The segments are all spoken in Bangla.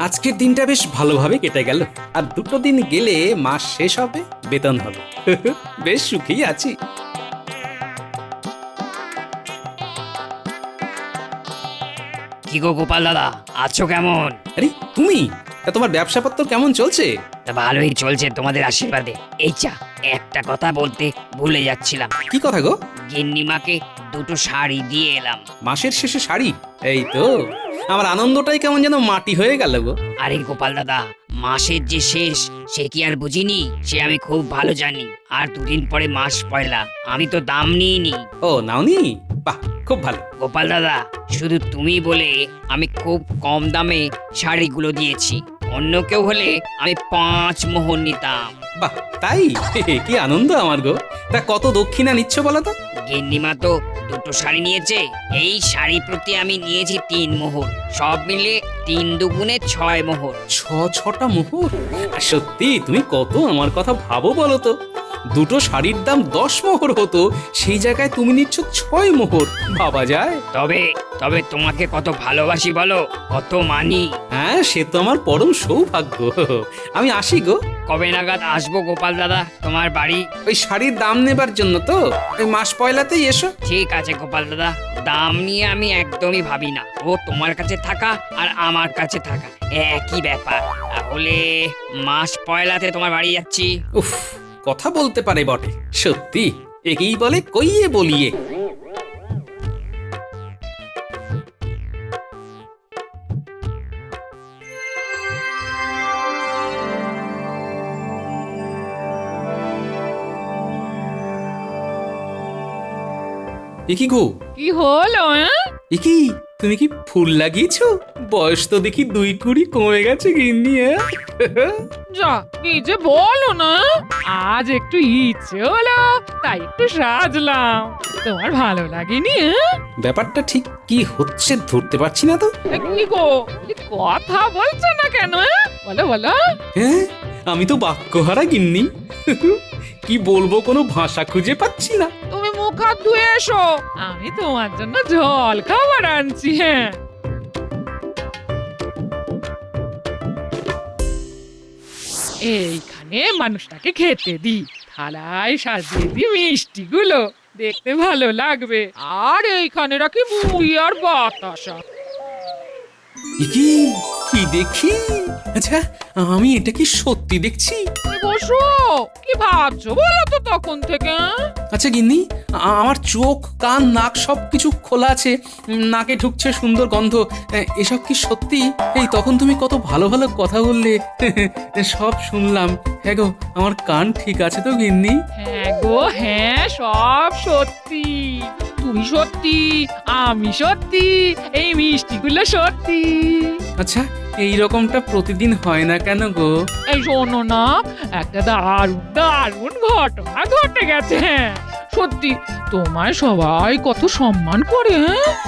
আজকের দিনটা বেশ ভালোভাবে কেটে গেল। আর দুটো দিন গেলে মাস শেষ হবে, বেতন হবে। বেশ সুখী আছি। কি গো গোপাল দাদা, আছো কেমন? আরে তুমি, তা তোমার ব্যবসাপত্র কেমন চলছে? তা ভালোই চলছে তোমাদের আশীর্বাদে। এই চা, একটা কথা বলতে ভুলে যাচ্ছিলাম। কি কথা গো? গিন্নিমাকে দুটো শাড়ি দিয়ে এলাম। মাসের শেষে শাড়ি? এই তো, আমার আনন্দটাই কেমন যেন মাটি হয়ে গেল গো। আরে গোপাল দাদা, মাসের যে শেষ সে কি আর বুঝিনি? সে আমি খুব ভালো জানি। আর দুদিন পরে মাস পয়লা, আমি তো দাম নিইনি। ও নাওনি? বাহ, খুব ভালো। গোপাল দাদা, শুধু তুমি বলে আমি খুব কম দামে শাড়িগুলো দিয়েছি। অন্য কেউ হলে আমি 5 মোহর নিতাম। বাহ, তাই? কি আনন্দ আমার গো। তা কত দক্ষিণা নিচ্ছ বলো তো? গিন্নিমা তো দুটো শাড়ি নিয়েছে, এই শাড়ি প্রতি আমি নিয়েছি 3 মোহর। সব মিলে 3 দুগুণে 6 মোহর। ছটা মোহর? আর সত্যি তুমি কত আমার কথা ভাবো বলো তো। দুটো শাড়ির দাম 10 মোহর হতো, সেই জায়গায় তুমি নিচ্ছ 6 মোহর। ভাবা যায়? তবে তবে তোমাকে কত ভালোবাসি বলো, কত মানি। হ্যাঁ, সে তো আমার পরম সৌভাগ্য। আমি আসি গো। কবে নাগাদ আসবো গোপাল দাদা তোমার বাড়ি? ওই শাড়ির দাম নেবার জন্য তো। ওই মাস পয়লাতেই এসো। ঠিক আছে গোপাল দাদা, দাম নিয়ে আমি একদমই ভাবি না। ও তোমার কাছে থাকা আর আমার কাছে থাকা একই ব্যাপার। তাহলে মাস পয়লাতে তোমার বাড়ি যাচ্ছি। উফ, কথা বলতে পারে বটে। সত্যি, একেই বলে কইয়ে বলিয়ে। একি গো? কি হলো? একি, তুমি কি ফুল লাগিয়েছো? বয়স তো দেখি 2 কমে গেছে গিন্নি। যা কি যে বলো না, আজ একটু ইচ্ছে হলো তাই একটু সাজলাম। তোমার ভালো লাগেনি? ব্যাপারটা ঠিক কি হচ্ছে ধরতে পারছি না তো। কি গো, কি কথা বলছো না কেন? বলো বলো। হ্যাঁ, আমি তো বাক্যহারা গিন্নি। কি বলবো, কোনো ভাষা খুঁজে পাচ্ছি না। তুমি মুখ হাত ধুয়ে এসো, আমি তোমার জন্য জল খাবার আনছি। হ্যাঁ, এইখানে মানুষটাকে খেতে দি, থালায় সাজিয়ে দি মিষ্টিগুলো, দেখতে ভালো লাগবে। আর এইখানে রাখি মুড়ি আর বাতাসা। কি কি দেখি? আচ্ছা, আমি এটা কি সত্যি দেখছি? তুমি বসো, কি ভাবছো বলো তো তখন থেকে? আচ্ছা গিন্নি, আমার চোখ কান নাক সবকিছু খোলা আছে, নাকে ঢুকছে সুন্দর গন্ধ। এসব কি সত্যি? এই তখন তুমি কত ভালো ভালো কথা বললে, সব শুনলাম। হ্যাঁ গো, আমার কান ঠিক আছে তো গিন্নি? হ্যাঁ গো হ্যাঁ, সব সত্যি। তুমি সত্যি, আমি সত্যি, এই মিষ্টিগুলো সত্যি। আচ্ছা, এই রকমটা প্রতিদিন হয় না কেন গো? এই শোনো না, একটা দারুণ দারুণ ঘটনা ঘটে গেছে। হ্যাঁ সত্যি, তোমায় সবাই কত সম্মান করে।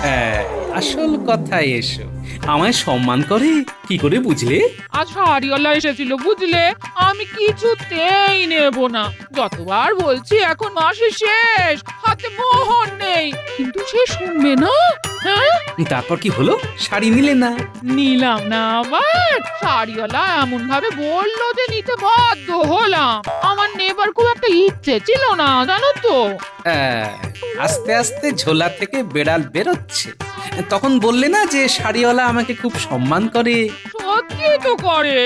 হ্যাঁ, আসল কথায় এসো। আমায় সম্মান করে কি করে বুঝলে? আজ হারিওয়ালা এসেছিল বুঝলে, আমি কিছুতেই নেব না। যতবার বলছি এখন মাসের শেষ, হাতে মোহর নেই, কিন্তু সে শুনবে না। হ্যাঁ, তারপর কি হলো? শাড়ি নিলে না? নিলাম না আবার। শাড়িওয়ালা এমন ভাবে বললো যে নিতে বাধ্য হলাম। আমার নেবার খুব একটা ইচ্ছে ছিল না জানো তো। আস্তে আস্তে ঝোলা থেকে বেড়াল বেরোচ্ছে। তখন বললে না যে শাড়িওয়ালা আমাকে খুব সম্মান করে? সত্যি তো করে।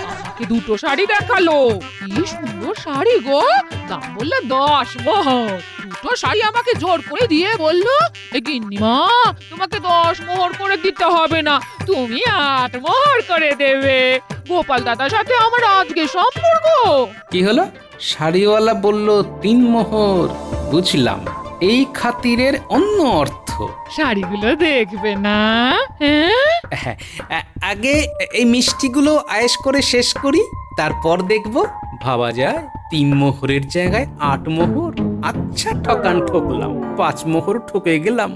আমাকে দুটো শাড়ি দেখালো, কি সুন্দর শাড়ি গো। দাম বললে 10 মোহর। দুটো শাড়ি আমাকে জোর করে দিয়ে বললো, এ গিন্নিমা, তোমাকে 10 মোহর করে দিতে হবে না, তুমি 8 মোহর করে দেবে। গোপাল দাদার সাথে আমার আজকে সম্পর্ক। কি হলো? শাড়িওয়ালা বলল 3 মোহর। বুঝলাম, এই খাতিরের অন্য অর্থ। শাড়িগুলো দেখবে না? হ্যাঁ, হ্যাঁ, আগে এই মিষ্টিগুলো আয়েশ করে শেষ করি, তারপর দেখব। ভাবা যায় 3 মোহরের জায়গায় 8 মোহর। আচ্ছা, ঠকান ঠকলাম, 5 মোহর ঠকে গেলাম।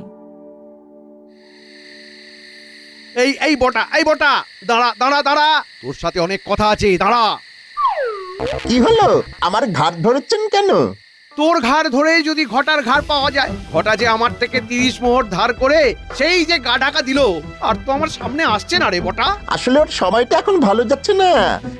এই এই বটা, এই বটা, দাঁড়া দাঁড়া দাঁড়া, তোর সাথে অনেক কথা আছে, দাঁড়া। কি হলো? আমার ঘাট ধরেছেন কেন? তোর ঘাড় ধরেই যদি ঘটার ঘাড় পাওয়া যায়, ঘটা যে আমার থেকে 30 মোহর ধার করে সেই যে গা ঢাকা দিল, আর তো আমার সামনে আসছে না রে বটা। আসলে ওর সময়টা এখন ভালো যাচ্ছে না,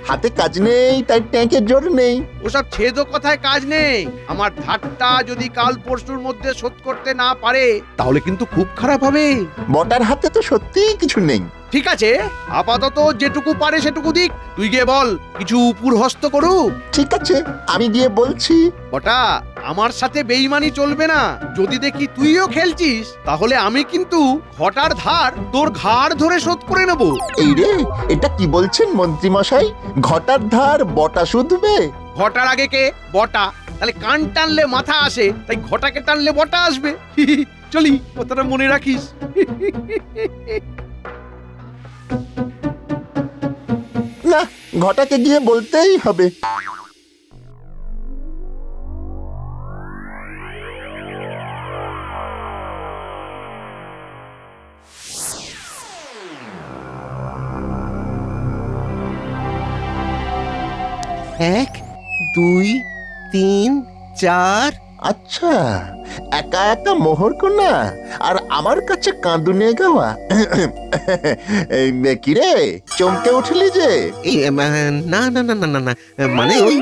হাতে কাজ নেই, তাই ট্যাঙ্কের জোর নেই। ওসব ছেদ কথায় কাজ নেই। আমার ধারটা যদি কাল পরশুর মধ্যে শোধ করতে না পারে, তাহলে কিন্তু খুব খারাপ হবে। বটার হাতে তো সত্যিই কিছু নেই। ঠিক আছে, আপাতত যেটুকু পারে সেটুকু দিক। তুই গিয়ে বল কিছু উপর হস্ত করুক। ঠিক আছে, আমি গিয়ে বলছি। বটা, আমার সাথে বেইমানি চলবে না। যদি দেখি তুইও খেলছিস, তাহলে আমি কিন্তু ঘটার ধার তোর ঘাড় ধরে শোধ করে নেব। এই রে, এটা কি বলছেন মন্ত্রী মশাই? ঘটার ধার বটা শুধবে? ঘটার আগে কে? বটা। তাহলে কান টানলে মাথা আসে, তাই ঘটাকে টানলে বটা আসবে। চলি, কথাটা মনে রাখিস। না, ঘটাকে গিয়ে বলতেই হবে। এক, দুই, তিন, চার। আচ্ছা, একা একা মোহর কোনা আর আমার কাছে কাঁদুনে গাওয়া। এই কিরে, চমকে উঠলি যে? এই না না না না না না, মানে ওই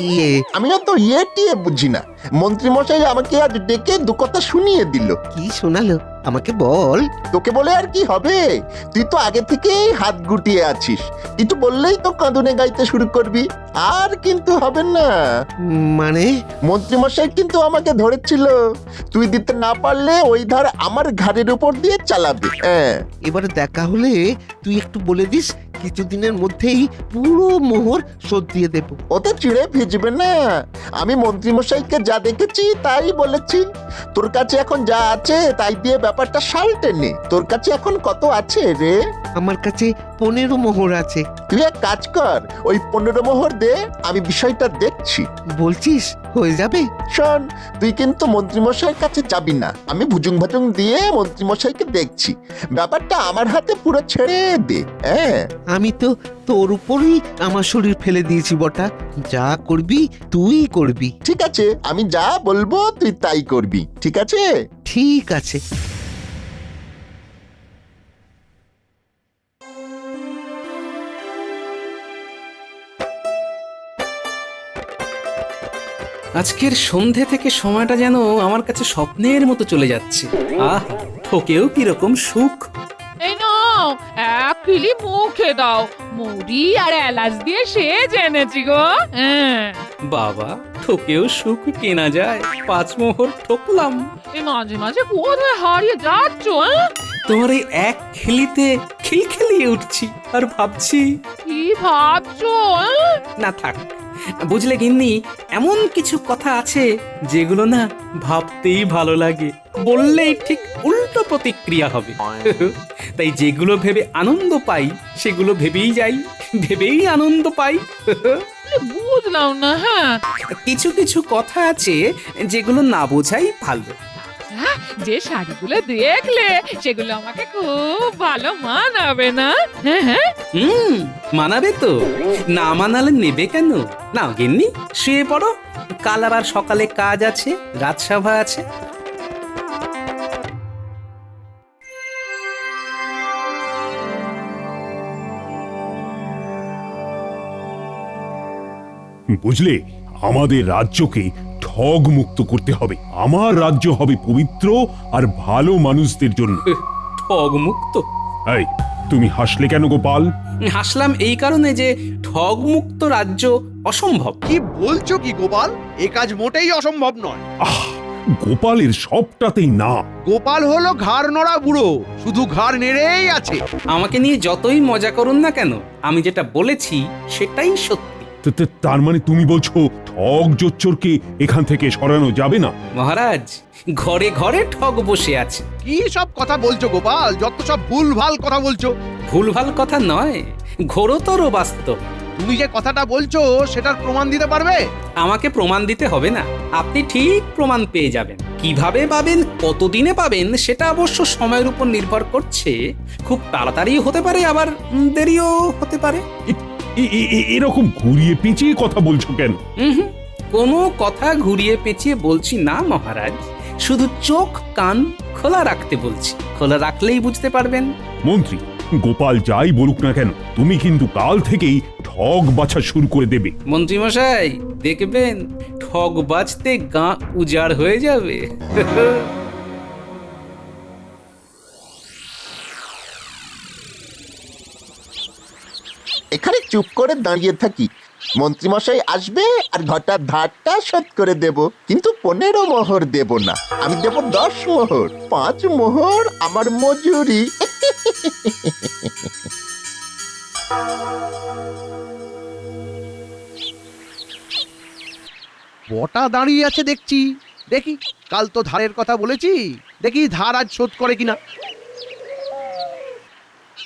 ইয়ে। আমি তো ইয়ে টিয়ে বুঝি না। মন্ত্রী মশাই আমাকে আজ ডেকে দু কথা শুনিয়ে দিল। কি শোনালো আমাকে বল। তোকে বলে আর কি হবে? তুই তো আগে থেকেই হাত গুটিয়ে আছিস, কিছু বললেই তো কাঁদুনে গাইতে শুরু করবি। আর কিন্তু হবে না। মানে মন্ত্রী মশাই কিন্তু আমাকে ধরেছিল, তুই দিতে না পারলে ওই ধার আমার ঘাড়ের উপর দিয়ে চালাবে। হ্যাঁ, এবারে দেখা হলে তুই একটু বলে দিস, কিছুদিনের মধ্যেই পুরো মোহর শোধ দিয়ে দেব। ও তো চিড়ে ভিজবে না। আমি মন্ত্রী মশাইকে যা দেখেছি তাই বলেছি। তোর কাছে এখন যা আছে তাই দিয়ে ব্যাপারটা সালটে নে। তোর কাছে এখন কত আছে রে? আমার কাছে 15 মোহর আছে। তুই এক কাজ কর, ওই 15 মোহর দে, আমি বিষয়টা দেখছি। বলছিস হয়ে যাবে? শোন, তুই কিন্তু মন্ত্রীমশাইয়ের কাছে যাবি না। আমি ভুজুং ভাজুং দিয়ে মন্ত্রীমশাইকে দেখছি। ব্যাপারটা আমার হাতে পুরো ছেড়ে দে। হ্যাঁ, আমি তো তোর উপরই আমার শরীর ফেলে দিয়েছি বটা। যা করবি তুই করবি। ঠিক আছে, আমি যা বলবো তুই তাই করবি। ঠিক আছে? ঠিক আছে। আজকের সন্ধে থেকে সময়টা যেন আমার কাছে স্বপ্নের মতো চলে যাচ্ছে। আহ, ঠকেও কিরকম সুখ। এই নাও, এক কিলি মুখে দাও। মুড়ি আর এলাচ দিয়ে সে জেনেছি গো। হ্যাঁ, বাবা, ঠকেও সুখ কেনা যায়। 5 মোহর ঠকলাম। এই মাঝে মাঝে কোথায় হারিয়ে যাচ্ছ? তোমার এই এক খেলিতে খিলখিলিয়ে উঠছি আর ভাবছি। কি ভাবছো? না থাক, বুঝলে গিন্নি, এমন কিছু কথা আছে যেগুলো না ভাবতেই ভালো লাগে, বললেই ঠিক উল্টো প্রতিক্রিয়া হবে। তাই যেগুলো ভেবে আনন্দ পাই সেগুলো ভেবেই যাই, ভেবেই আনন্দ পাই। বুঝলাম না। হ্যাঁ, কিছু কিছু কথা আছে যেগুলো না বোঝাই ভালো। যে শাড়িগুলো দেখলে সেগুলো আমাকে খুব ভালো মানাবে না? হ্যাঁ হ্যাঁ, মানাবে তো, না মানালে নেবে কেন? না গিন্নি, শুয়ে পড়ো, কাল আবার সকালে কাজ আছে, রাজসভা আছে। বুঝলে, আমাদের রাজ্যকে ঠগ মুক্ত করতে হবে। আমার রাজ্য হবে পবিত্র আর ভালো মানুষদের জন্য। ঠগ মুক্ত? এই, তুমি হাসলে কেন গোপাল? হাসলাম এই কারণে যে ঠগ মুক্ত রাজ্য অসম্ভব। কি বলছো কি গোপাল? এ কাজ মোটেই অসম্ভব নয়। আহ, গোপালের সবটাতেই না। গোপাল হলো ঘাড় নড়া বুড়ো, শুধু ঘাড় নেড়েই আছে। আমাকে নিয়ে যতই মজা করুন না কেন, আমি যেটা বলেছি সেটাই সত্যি। তার মানে তুমি বলছো ঠগ জোচ্চোরকে এখান থেকে সরানো যাবে না? মহারাজ, ঘরে ঘরে ঠগ বসে আছে। কি সব কথা বলছো গোপাল? যত সব ভুলভাল কথা বলছো। ভুলভাল কথা নয়, ঘোরতর বাস্তব। তুমি যে কথাটা বলছো সেটার প্রমাণ দিতে পারবে? আমাকে প্রমাণ দিতে হবে না, আপনি ঠিক প্রমাণ পেয়ে যাবেন। কিভাবে পাবেন, কতদিনে পাবেন, সেটা অবশ্য সময়ের উপর নির্ভর করছে। খুব তাড়াতাড়ি হতে পারে, আবার দেরিও হতে পারে। এরকম ঘুরিয়ে পেঁচিয়ে কথা বলছো কেন? হুম, কোনো কথা ঘুরিয়ে পেঁচিয়ে বলছি না মহারাজ, শুধু চোখ কান খোলা রাখতে বলছি। খোলা রাখলেই বুঝতে পারবেন। মন্ত্রী, গোপাল যাই বলুক না কেন, তুমি কিন্তু কাল থেকেই ঠগ বাছা শুরু করে দেবে। মন্ত্রীমশাই দেখবেন ঠগ বাজতে গা উজাড় হয়ে যাবে। এখানে চুপ করে দাঁড়িয়ে থাকি, মন্ত্রীমশাই আসবে আর ঘটার ধারটা শোধ করে দেব, কিন্তু 15 মোহর দেব না, আমি দেব 10 মোহর। 5 মোহর আমার মজুরি। বটা দাঁড়িয়ে আছে দেখছি, দেখি কাল তো ধারের কথা বলেছি, দেখি ধার আজ শোধ করে কিনা।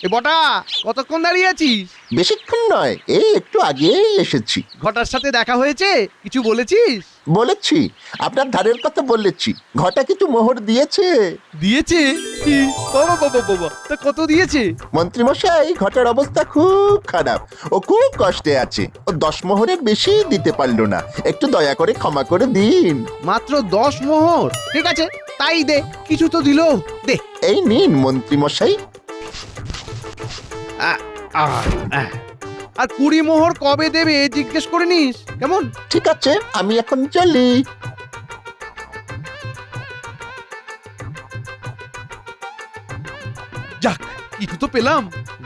এ বটা, কতক্ষণ দাঁড়িয়ে আছিস? বেশিক্ষণ নয়, এই একটু আগেই এসেছি। ঘটার সাথে দেখা হয়েছে? কিছু বলেছিস? বলেছি, আপনার ধারের কথা বলেছি। ঘটা কিছু মোহর দিয়েছে। দিয়েছে? কি? বাবা বাবা বাবা, তা কত দিয়েছে? মন্ত্রীমশাই, ঘটার অবস্থা খুব খারাপ, ও খুব কষ্টে আছে। ও 10 মোহরের বেশি দিতে পারলো না, একটু দয়া করে ক্ষমা করে দিন। মাত্র 10 মোহর? ঠিক আছে, তাই দে, কিছু তো দিল, দে। এই নিন মন্ত্রীমশাই। আর 20 মোহর কবে দেবে জিজ্ঞেস করে নিস, কেমন? ঠিক আছে, আমি এখন চলি। যাক, কিছু তো পেলাম।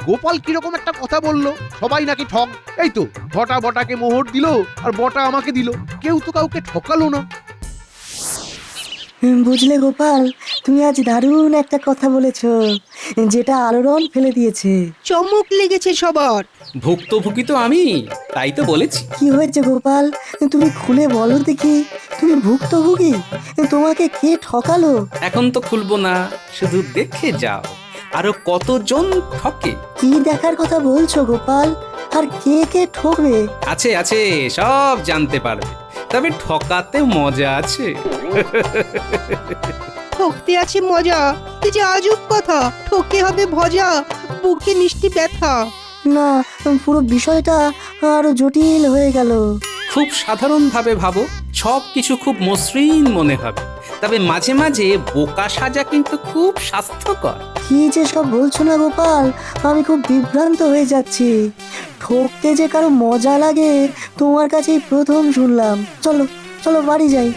গোপাল কিরকম একটা কথা বললো, সবাই নাকি ঠক। এই তো ঘটা বটাকে মোহর দিল, আর বটা আমাকে দিল, কেউ তো কাউকে ঠকালো না। বুঝলে গোপাল, তুমি আজ দারুণ একটা কথা বলেছো, যেটা আলোড়ন ফেলে দিয়েছে। চমক লেগেছে সবার। ভুক্তভোগী তো আমি, তাই তো বলেছি। কি হয়েছে গোপাল, তুমি খুলে বলো দেখি। তুমি ভুক্তভোগী? তোমাকে কে ঠকালো? এখন তো খুলবো না, শুধু দেখে যাও আরো কতজন ঠকে। কি দেখার কথা বলছো গোপাল? আর কে কে ঠকবে? আছে আছে, সব জানতে পারবে, তবে ঠকাতে মজা আছে। ঠকতে আছে মজা? কি যে আজব কথা, ঠকে হবে ভজা, বুকে মিষ্টি ব্যথা। না, পুরো বিষয়টা আরো জটিল হয়ে গেল। খুব সাধারণভাবে ভাবো, সব কিছু খুব মসৃণ মনে হবে, তবে মাঝে মাঝে বোকা সাজা কিন্তু খুব স্বাস্থ্যকর। কি যে সব বলছো না গোপাল, আমি খুব বিভ্রান্ত হয়ে যাচ্ছি। ঠকতে যে কারো মজা লাগে তোমার কাছেই প্রথম শুনলাম। চলো চলো বাড়ি যাই।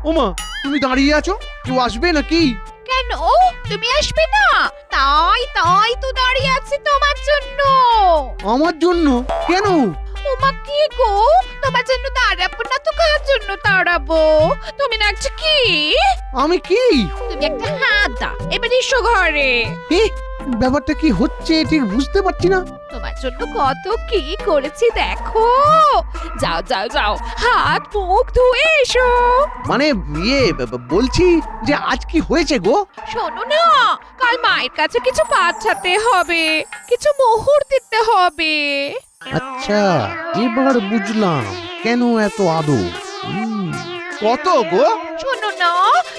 ওমা, তুমি দাঁড়িয়ে আছো, কেউ আসবে নাকি? কেন তুমি আসবে না? তাই তাই তো দাঁড়িয়ে আছি তোমার জন্য। আমার জন্য? কেন? ওমা কি গো, তোমার জন্য দাঁড়াবো না তো কার জন্য দাঁড়াবো? তুমি নাচছো কি? আমি কি? তুমি একটা হাত দাও, এবার এসো ঘরে। এ, ব্যাপারটা কি হচ্ছে ঠিক বুঝতে পারছি না। তোমার জন্য কত কি করেছি দেখো। যাও যাও যাও, হাত মুখ ধুয়ে এসো। মানে বলছি যে আজ কি হয়েছে গো? শোনো না, কাল মায়ের কাছে কিছু পাঠাতে হবে, কিছু মোহর দিতে হবে। আচ্ছা, এবার বুঝলাম কেন এত আদর। কত গো? শোনো না,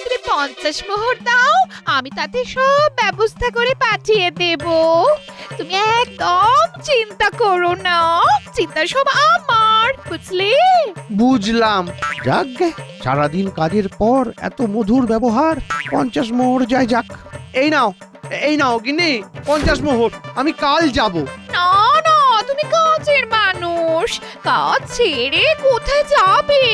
তুমি 50 মোহর দাও, আমি তাতে সব ব্যবস্থা করে পাঠিয়ে দেব। তুমি একদম চিন্তা করো না, চিন্তা সব আমার, বুঝলে? বুঝলাম। যাক গে, সারাদিন কাজের পর এত মধুর ব্যবহার। 50 মোহর যায় যাক। এই নাও, এই নাও গিন্নি, 50 মোহর। আমি কাল যাব। না না, তুমি কাজের মানুষ, কাজ ছেড়ে কোথায় যাবে?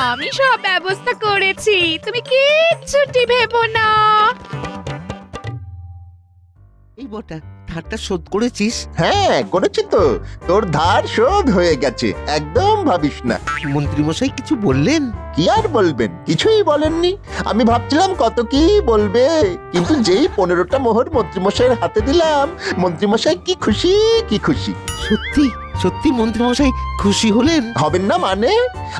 আমি সব ব্যবস্থা করেছি, তুমি কিচ্ছুটি ভেবো না। এই বটা, ধারটা শোধ করেছিস? হ্যাঁ, করেছি তো। তোর ধার শোধ হয়ে গেছে, একদম ভাবিস না। মন্ত্রীমশাই কিছু বললেন? কি আর বলবেন, কিছুই বলেননি। আমি ভাবছিলাম কত কি বলবে, কিন্তু যেই 15টা মোহর মন্ত্রীমশাইয়ের হাতে দিলাম, মন্ত্রীমশাই কি খুশি কি খুশি। সত্যি? সত্যি মন্ত্রীমশাই খুশি হলেন? হবেন না মানে?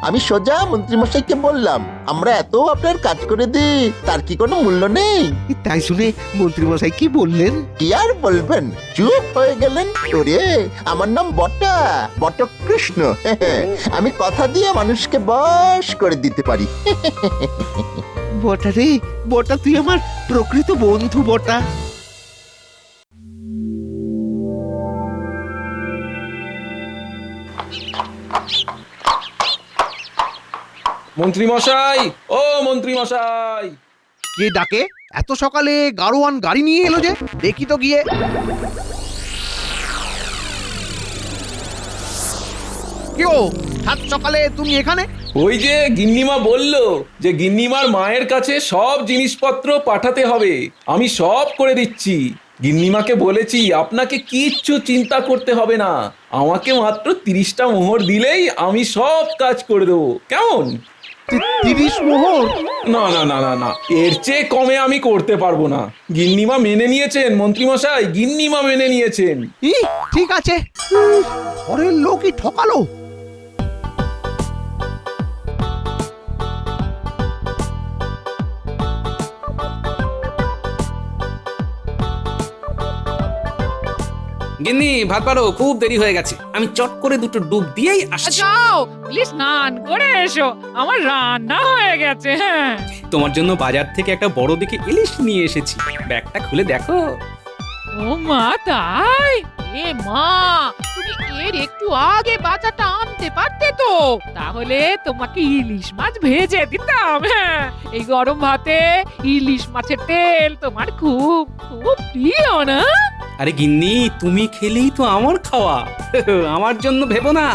আমি সোজা মন্ত্রীমশাইকে বললাম আমরা এত আপনার কাজ করে দিই, তার কি কোনো মূল্য নেই? তাই শুনে মন্ত্রীমশাই কি বললেন? কি আর বলবেন, চুপ হয়ে গেলেন। ওরে, আমার নাম বটা, বটকৃষ্ণ। আমি কথা দিয়ে মানুষকে বশ করে দিতে পারি। বটা রে, বটা তুই আমার প্রকৃত বন্ধু বটা। মন্ত্রী মশাই, ও মন্ত্রী মশাই। কে ডাকে? এত সকালে গাড়োয়ান গাড়ি নিয়ে এলো যে, দেখি তো গিয়ে। কি গো, সাত সকালে তুমি এখানে? ওই যে গিন্নিমা বলল যে গিন্নিমার মায়ের কাছে সব জিনিসপত্র পাঠাতে হবে, আমি সব করে দিচ্ছি। গিন্নিমাকে বলেছি আপনাকে কিচ্ছু চিন্তা করতে হবে না, আমাকে মাত্র 30টা মোহর দিলেই আমি সব কাজ করে দেবো, কেমন? 30 মোহর? না না না না না, এর চেয়ে কমে আমি করতে পারবো না। গিন্নিমা মেনে নিয়েছেন মন্ত্রীমশাই, গিন্নিমা মেনে নিয়েছেন। ঠিক আছে। ঘরের লোকই ঠকালো। গিন্নি, ভাত পারো, খুব দেরি হয়ে গেছে। আমি চট করে দুটো ডুব দিয়েই আসছি। যাও বলি স্নান করে এসো, আমার রান্না হয়ে গেছে। হ্যাঁ, তোমার জন্য বাজার থেকে একটা বড় দেখে ইলিশ নিয়ে এসেছি, ব্যাগটা খুলে দেখো। ও মা, তাই? এ মা, তুমি এর একটু আগে বাজারটা আনতে পারতে তো, তাহলে তোমাকে ইলিশ মাছ ভেজে দিতাম। হ্যাঁ, এই গরম ভাতে ইলিশ মাছের তেল তোমার খুব খুব প্রিয় না? আরে গিন্নি, তুমি খেলেই তো আমার খাওয়া। আমার জন্য ভেবো না,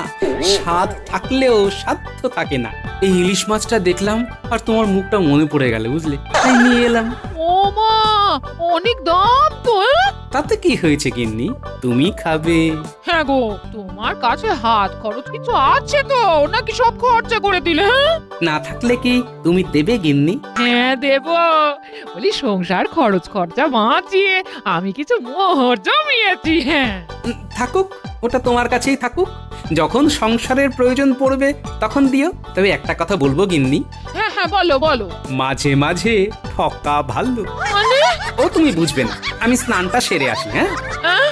স্বাদ থাকলেও সাধ্য থাকে না। এই ইলিশ মাছটা দেখলাম আর তোমার মুখটা মনে পড়ে গেল, বুঝলে, তাই নিয়ে এলাম। ও মা, অনেক দাম তো। তাতে কি হয়েছে গিন্নি, তুমি খাবে। হ্যাঁ গো, তোমার কাছে হাত খরচ কিছু আছে তো, নাকি সব খরচা করে দিলে? হ্যাঁ, না থাকলে কি তুমি দেবে গিন্নি? হ্যাঁ দেব। বলি সংসার খরচ খরচা বাঁচিয়ে আমি কিছু মোহর জমিয়েছি। হ্যাঁ, থাকুক, ওটা তোমার কাছেই থাকুক। যখন সংসারের প্রয়োজন পড়বে তখন দিও। তবে একটা কথা বলবো গিন্নি, হ্যাঁ হ্যাঁ, বলো বলো। মাঝে মাঝে ঠকা ভালো। মানে? ও তুমি বুঝবে না, আমি স্নানটা সেরে আসি। হ্যাঁ, আহ?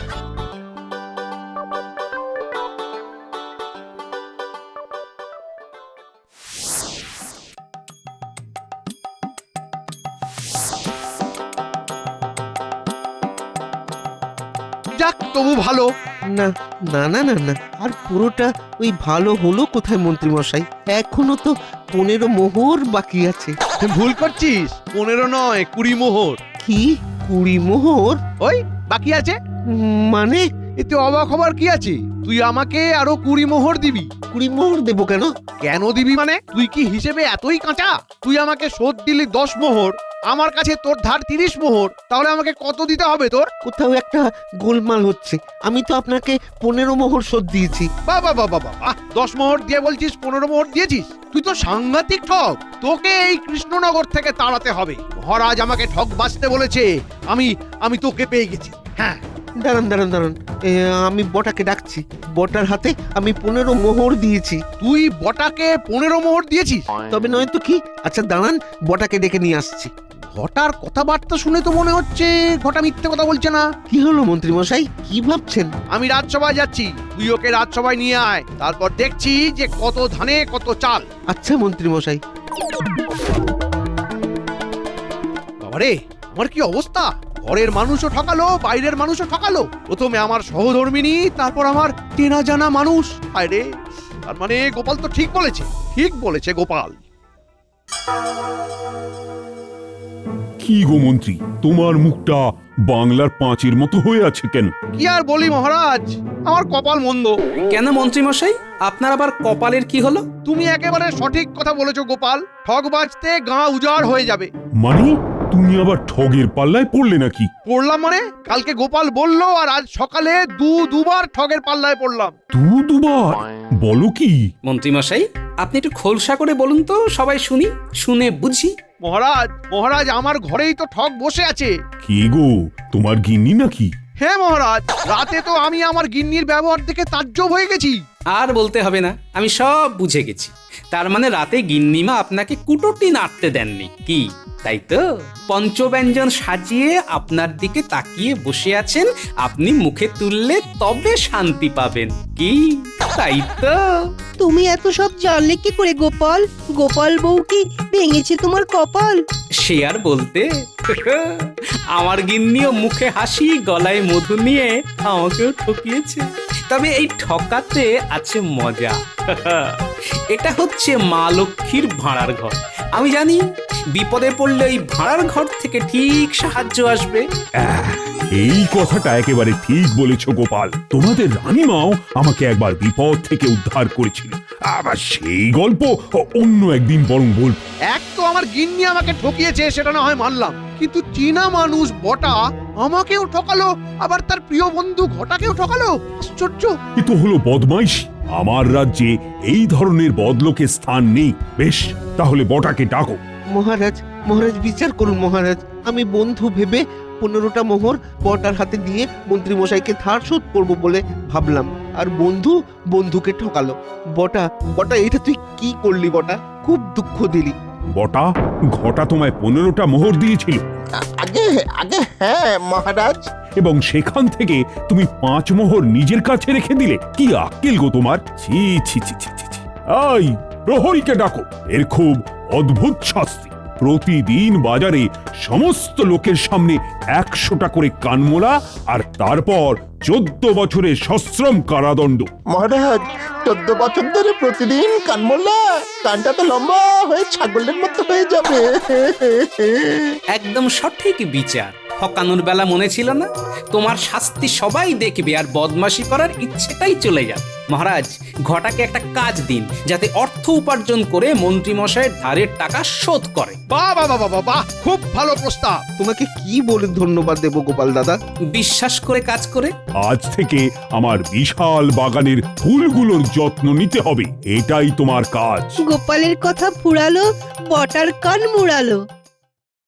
যাক, তবু ভালো। না না না না না, আর পুরোটা ওই ভালো হলো কোথায় মন্ত্রীমশাই? এখনো তো 15 মোহর বাকি আছে। ভুল করছিস, 15 নয়, 20 মোহর। কি 20 মোহর? ওই বাকি আছে। মানে এতে অবাক হবার কি আছে? তুই আমাকে আরো 20 মোহর দিবি। 20 মোহর দেবো কেন? কেন দিবি মানে? তুই কি হিসেবে এতই কাঁচা? তুই আমাকে শোধ দিলি 10 মোহর, আমার কাছে তোর ধার 30 মোহর, তাহলে আমাকে কত দিতে হবে তোর? কোথাও একটা গোলমাল হচ্ছে। আমি তো আপনাকে 15 মোহর শোধ দিয়েছি। বাবা বাবা বাবা, 10 মোহর দিয়ে বলছিস 15 মোহর দিয়েছিস? তুই তো সাংঘাতিক ঠক। তোকে এই কৃষ্ণনগর থেকে তাড়াতে হবে। মহারাজ আমাকে ঠক বাঁচতে বলেছে। আমি তোকে পেয়ে গেছি। হ্যাঁ, দাঁড়ান দাঁড়ান দাঁড়ান, আমি বটাকে ডাকছি। বটার হাতে আমি 15 মোহর দিয়েছি। তুই বটাকে 15 মোহর দিয়েছিস? তবে নয় তো কি। আচ্ছা দাঁড়ান, বটাকে ডেকে নিয়ে আসছি। ঘটার কথাবার্তা শুনে তো মনে হচ্ছে ঘটা মিথ্যে কথা বলছে না। কি হলো মন্ত্রীমশাই, কি ভাবছেন? আমি রাজসভায় যাচ্ছি, তুই ওকে রাজসভায় নিয়ে আয়, তারপর দেখছি যে কত ধানে কত চাল। আচ্ছা মন্ত্রীমশাই। বাবারে, আমার কি অবস্থা! ঘরের মানুষও ঠকালো, বাইরের মানুষও ঠকালো। প্রথমে আমার সহধর্মিনী, তারপর আমার চেনা জানা মানুষ। আরে, তার মানে গোপাল তো ঠিক বলেছে গোপাল। কি গো মন্ত্রী, তোমার মুখটা বাংলার পাঁচের মতো হয়ে আছে কেন? কি আর বলি মহারাজ, আমার কপাল মন্দ। কেন মন্ত্রী মশাই, আপনার আবার কপালের কি হলো? তুমি একেবারে সঠিক কথা বলেছো গোপাল। ঠগ বাজতে গাঁ উজাড় হয়ে যাবে। মানে তুমি আবার ঠগের পাল্লায় পড়লে নাকি? পড়লাম মানে? কালকে গোপাল বললো, আর আজ সকালে দুবার ঠগের পাল্লায় পড়লাম। দুবার? বলো কি? মন্ত্রী মশাই, আপনি একটু খোলসা করে বলুন তো, সবাই শুনে বুঝি। মহারাজ আমার ঘরেই তো ঠগ বসে আছে। কে গো, তোমার গিন্নি নাকি? হ্যাঁ মহারাজ, রাতে তো আমি আমার গিন্নির ব্যবহার দেখে তাজ্জব হয়ে গেছি। আর বলতে হবে না, আমি সব বুঝে গেছি। তার মানে রাতে গিন্নিমা আপনাকে কুটোটি নাড়তে দেননি কি, তাই তো? পঞ্চব্যঞ্জন সাজিয়ে আপনার দিকে তাকিয়ে বসে আছেন, আপনি মুখে তুললে তবে শান্তি পাবেন কি, তাই তো? তুমি এত সব জানলে কি করে গোপাল? গোপাল বউ কি ভেঙেছে তোমার কপাল? সে আর বলতে, আমার গিন্নিও মুখে হাসি গলায় মধু নিয়ে আমাকেও ঠকিয়েছে। তবে এই ঠকাতে আছে মজা। এটা হচ্ছে মা লক্ষ্মীর ভাড়ার ঘর। আমি জানি বিপদে পড়লে ওই ভাড়ার ঘর থেকে ঠিক সাহায্য আসবে। এই কথাটা একেবারে ঠিক বলেছ গোপাল। তোমাদের রানীমাও আমাকে একবার বিপদ থেকে উদ্ধার করেছিল। আবার সেই গল্প অন্য একদিন বরং বলবো। এক তো আমার গিন্নি আমাকে ঠকিয়েছে, সেটা না হয় মানলাম, কিন্তু চীনা মানুষ বটা আমাকেও ঠকালো, আবার তার প্রিয় বন্ধু ঘটাকেও ঠকালো। আশ্চর্য! এ তো হলো বদমাইশ। আমার রাজ্যে এই ধরনের বদলোকের স্থান নেই। বেশ, তাহলে বটাকে ডাকো। মহারাজ, মহারাজ বিচার করুন মহারাজ। আমি বন্ধু ভেবে 15টা মোহর বটার হাতে দিয়ে মন্ত্রী মশাইকে ধার শোধ করবো বলে ভাবলাম, আর বন্ধু বন্ধুকে ঠকালো। বটা, বটা, এটা তুই কি করলি বটা? খুব দুঃখ দিলি। বটা, ঘটা তোমায় 15টা মোহর দিয়েছিল আগে আগে হ্যাঁ মহারাজ। এবং সেখান থেকে তুমি 5 মোহর নিজের কাছে রেখে দিলে। কি আক্কেল গো তোমার! ছি ছি ছি ছি ছি ছি। এই প্রহরীকে ডাকো। এর খুব অদ্ভুত শাস্তি। প্রতিদিন বাজারে সমস্ত লোকের সামনে 100টা করে কানমোলা, আর তারপর 14 বছরের সশ্রম কারাদণ্ড। মহারাজ, 14 বছর ধরে প্রতিদিন কানমোলা, কানটা তো লম্বা হয়ে ছাগলের মতো হয়ে যাবে। একদম সঠিক বিচার। ঠকানোর বেলা মনে ছিল না? তোমার শাস্তি সবাই দেখবে আর বদমাশি করার ইচ্ছেটাই চলে যাবে। মহারাজ, ঘটাকে একটা কাজ দিন, যাতে অর্থ উপার্জন করে মন্ত্রী মশাইয়ের ধারের টাকা শোধ করে। বাহ বাহ বাহ বাহ বাহ, খুব ভালো প্রস্তাব। তোমাকে কি বলে ধন্যবাদ দেব গোপাল দাদা? বিশ্বাস করে কাজ করে। আজ থেকে আমার বিশাল বাগানের ফুলগুলোর যত্ন নিতে হবে। এটাই তোমার কাজ। গোপালের কথা ফুরালো, বটার কান মুড়ালো।